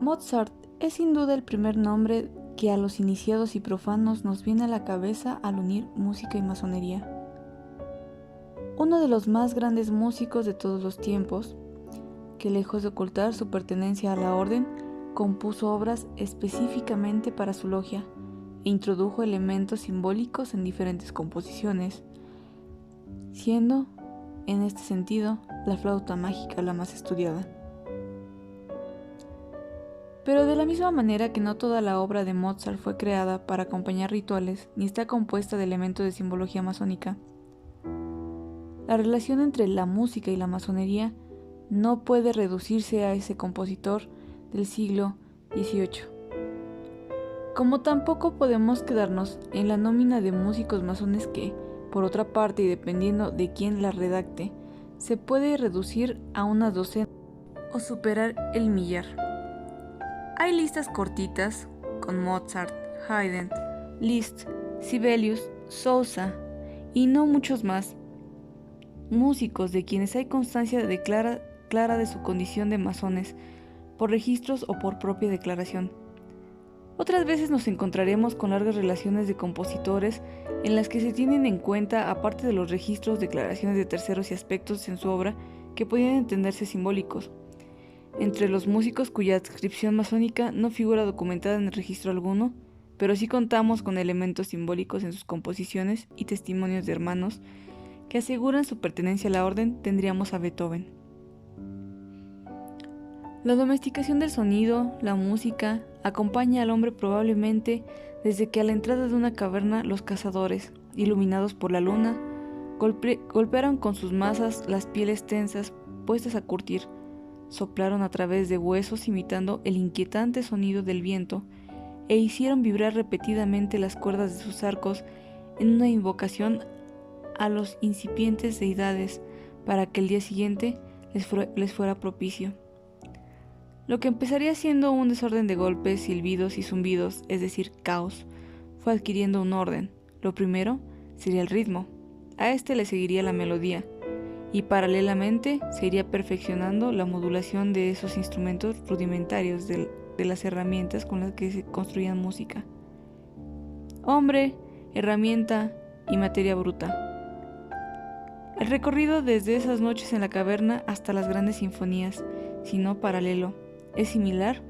Mozart es sin duda el primer nombre que a los iniciados y profanos nos viene a la cabeza al unir música y masonería. Uno de los más grandes músicos de todos los tiempos, que lejos de ocultar su pertenencia a la orden, compuso obras específicamente para su logia e introdujo elementos simbólicos en diferentes composiciones, siendo, en este sentido, la flauta mágica la más estudiada. Pero de la misma manera que no toda la obra de Mozart fue creada para acompañar rituales, ni está compuesta de elementos de simbología masónica, la relación entre la música y la masonería no puede reducirse a ese compositor del siglo XVIII. Como tampoco podemos quedarnos en la nómina de músicos masones que, por otra parte y dependiendo de quién la redacte, se puede reducir a una docena o superar el millar. Hay listas cortitas con Mozart, Haydn, Liszt, Sibelius, Sousa y no muchos más, músicos de quienes hay constancia clara de su condición de masones, por registros o por propia declaración. Otras veces nos encontraremos con largas relaciones de compositores en las que se tienen en cuenta, aparte de los registros, declaraciones de terceros y aspectos en su obra que podían entenderse simbólicos. Entre los músicos cuya adscripción masónica no figura documentada en el registro alguno, pero sí contamos con elementos simbólicos en sus composiciones y testimonios de hermanos que aseguran su pertenencia a la orden, tendríamos a Beethoven. La domesticación del sonido, la música, acompaña al hombre probablemente desde que a la entrada de una caverna los cazadores, iluminados por la luna, golpearon con sus mazas las pieles tensas puestas a curtir, soplaron a través de huesos imitando el inquietante sonido del viento e hicieron vibrar repetidamente las cuerdas de sus arcos en una invocación a los incipientes deidades para que el día siguiente les fuera propicio. Lo que empezaría siendo un desorden de golpes, silbidos y zumbidos, es decir, caos, fue adquiriendo un orden. Lo primero sería el ritmo, a este le seguiría la melodía, y paralelamente se iría perfeccionando la modulación de esos instrumentos rudimentarios de las herramientas con las que se construían música. Hombre, herramienta y materia bruta. El recorrido desde esas noches en la caverna hasta las grandes sinfonías, si no paralelo, es similar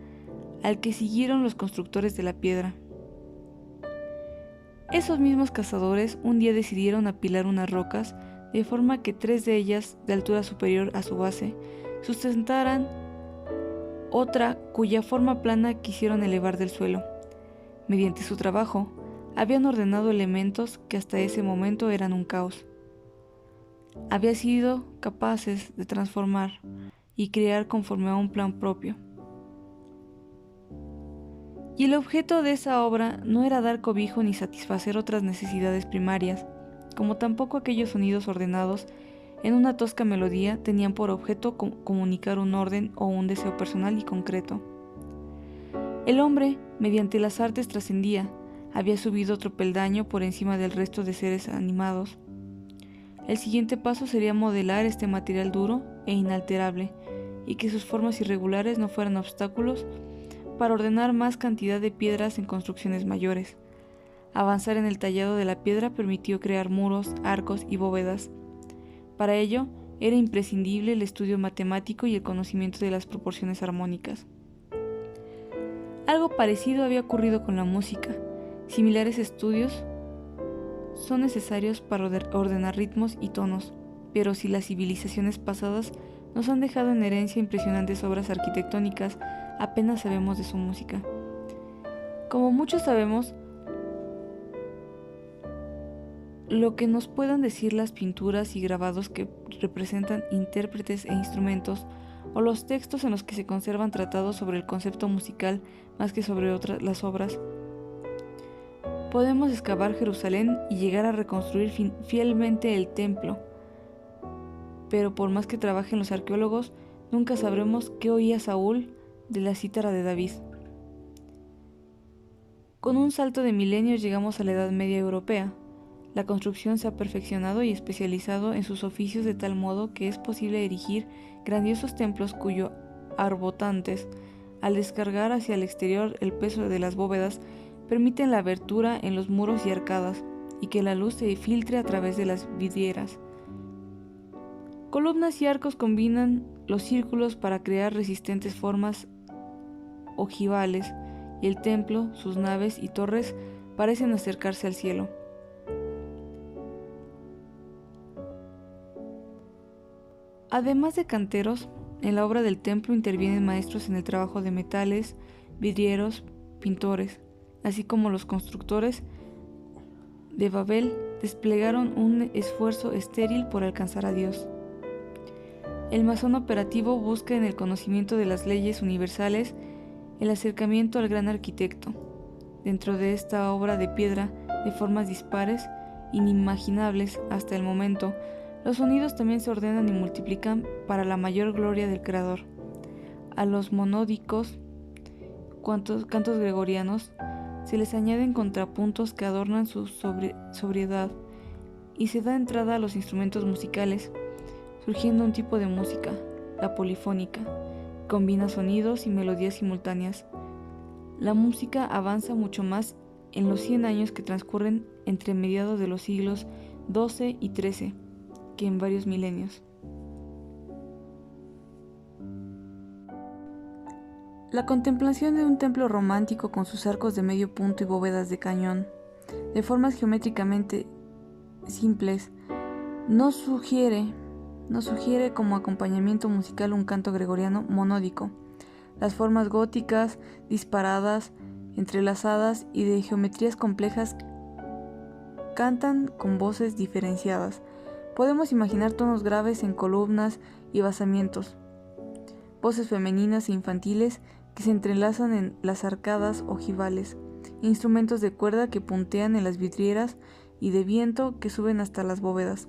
al que siguieron los constructores de la piedra. Esos mismos cazadores un día decidieron apilar unas rocas de forma que 3 de ellas, de altura superior a su base, sustentaran otra cuya forma plana quisieron elevar del suelo. Mediante su trabajo, habían ordenado elementos que hasta ese momento eran un caos. Habían sido capaces de transformar y crear conforme a un plan propio. Y el objeto de esa obra no era dar cobijo ni satisfacer otras necesidades primarias, como tampoco aquellos sonidos ordenados en una tosca melodía tenían por objeto comunicar un orden o un deseo personal y concreto. El hombre, mediante las artes trascendía, había subido otro peldaño por encima del resto de seres animados. El siguiente paso sería modelar este material duro e inalterable, y que sus formas irregulares no fueran obstáculos para ordenar más cantidad de piedras en construcciones mayores. Avanzar en el tallado de la piedra permitió crear muros, arcos y bóvedas. Para ello, era imprescindible el estudio matemático y el conocimiento de las proporciones armónicas. Algo parecido había ocurrido con la música. Similares estudios son necesarios para ordenar ritmos y tonos, pero si las civilizaciones pasadas nos han dejado en herencia impresionantes obras arquitectónicas, apenas sabemos de su música. Como muchos sabemos, lo que nos puedan decir las pinturas y grabados que representan intérpretes e instrumentos, o los textos en los que se conservan tratados sobre el concepto musical más que sobre las obras. Podemos excavar Jerusalén y llegar a reconstruir fielmente el templo, pero por más que trabajen los arqueólogos, nunca sabremos qué oía Saúl de la cítara de David. Con un salto de milenios llegamos a la Edad Media europea. La construcción se ha perfeccionado y especializado en sus oficios de tal modo que es posible erigir grandiosos templos cuyos arbotantes al descargar hacia el exterior el peso de las bóvedas, permiten la abertura en los muros y arcadas, y que la luz se filtre a través de las vidrieras. Columnas y arcos combinan los círculos para crear resistentes formas ojivales, y el templo, sus naves y torres parecen acercarse al cielo. Además de canteros, en la obra del templo intervienen maestros en el trabajo de metales, vidrieros, pintores, así como los constructores de Babel desplegaron un esfuerzo estéril por alcanzar a Dios. El masón operativo busca en el conocimiento de las leyes universales el acercamiento al gran arquitecto. Dentro de esta obra de piedra, de formas dispares, inimaginables hasta el momento, los sonidos también se ordenan y multiplican para la mayor gloria del Creador. A los monódicos cantos gregorianos se les añaden contrapuntos que adornan su sobriedad, y se da entrada a los instrumentos musicales, surgiendo un tipo de música, la polifónica, que combina sonidos y melodías simultáneas. La música avanza mucho más en los 100 años que transcurren entre mediados de los siglos XII y XIII, que en varios milenios. La contemplación de un templo romántico con sus arcos de medio punto y bóvedas de cañón, de formas geométricamente simples, no sugiere como acompañamiento musical un canto gregoriano monódico. Las formas góticas, disparadas, entrelazadas y de geometrías complejas cantan con voces diferenciadas. Podemos imaginar tonos graves en columnas y basamientos, voces femeninas e infantiles que se entrelazan en las arcadas ojivales, instrumentos de cuerda que puntean en las vidrieras y de viento que suben hasta las bóvedas.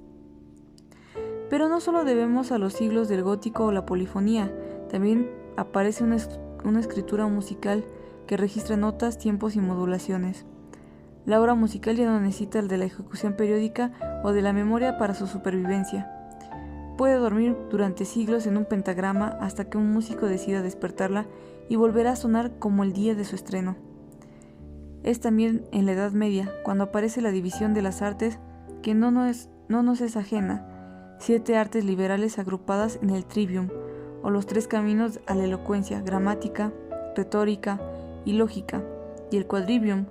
Pero no solo debemos a los siglos del gótico o la polifonía, también aparece una escritura musical que registra notas, tiempos y modulaciones. La obra musical ya no necesita el de la ejecución periódica o de la memoria para su supervivencia. Puede dormir durante siglos en un pentagrama hasta que un músico decida despertarla y volverá a sonar como el día de su estreno. Es también en la Edad Media cuando aparece la división de las artes que no nos es ajena, 7 artes liberales agrupadas en el trivium, o los 3 caminos a la elocuencia, gramática, retórica y lógica, y el quadrivium,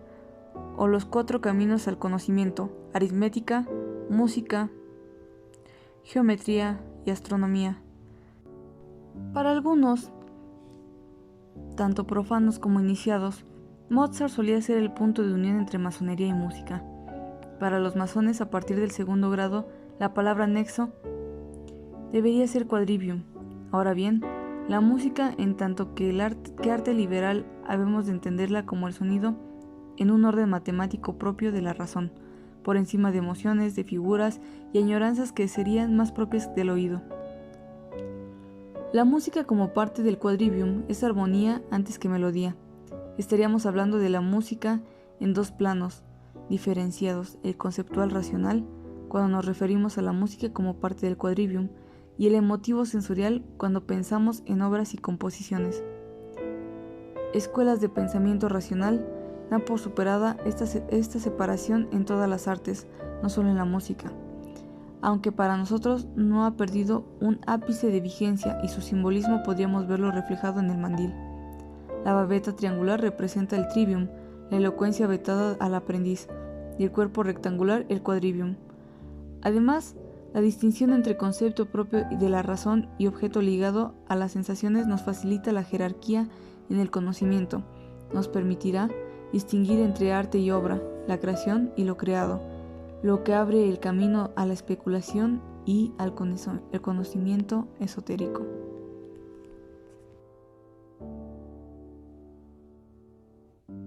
o los 4 caminos al conocimiento, aritmética, música, geometría y astronomía. Para algunos, tanto profanos como iniciados, Mozart solía ser el punto de unión entre masonería y música. Para los masones, a partir del 2º grado, la palabra nexo debería ser quadrivium. Ahora bien, la música, en tanto que arte liberal, habemos de entenderla como el sonido en un orden matemático propio de la razón, por encima de emociones, de figuras y añoranzas que serían más propias del oído. La música como parte del quadrivium es armonía antes que melodía. Estaríamos hablando de la música en 2 planos diferenciados, el conceptual racional, cuando nos referimos a la música como parte del quadrivium, y el emotivo sensorial cuando pensamos en obras y composiciones. Escuelas de pensamiento racional dan por superada esta separación en todas las artes, no solo en la música, aunque para nosotros no ha perdido un ápice de vigencia y su simbolismo podríamos verlo reflejado en el mandil. La babeta triangular representa el trivium, la elocuencia vetada al aprendiz, y el cuerpo rectangular el quadrivium. Además, la distinción entre concepto propio de la razón y objeto ligado a las sensaciones nos facilita la jerarquía en el conocimiento, nos permitirá distinguir entre arte y obra, la creación y lo creado, lo que abre el camino a la especulación y al conocimiento esotérico.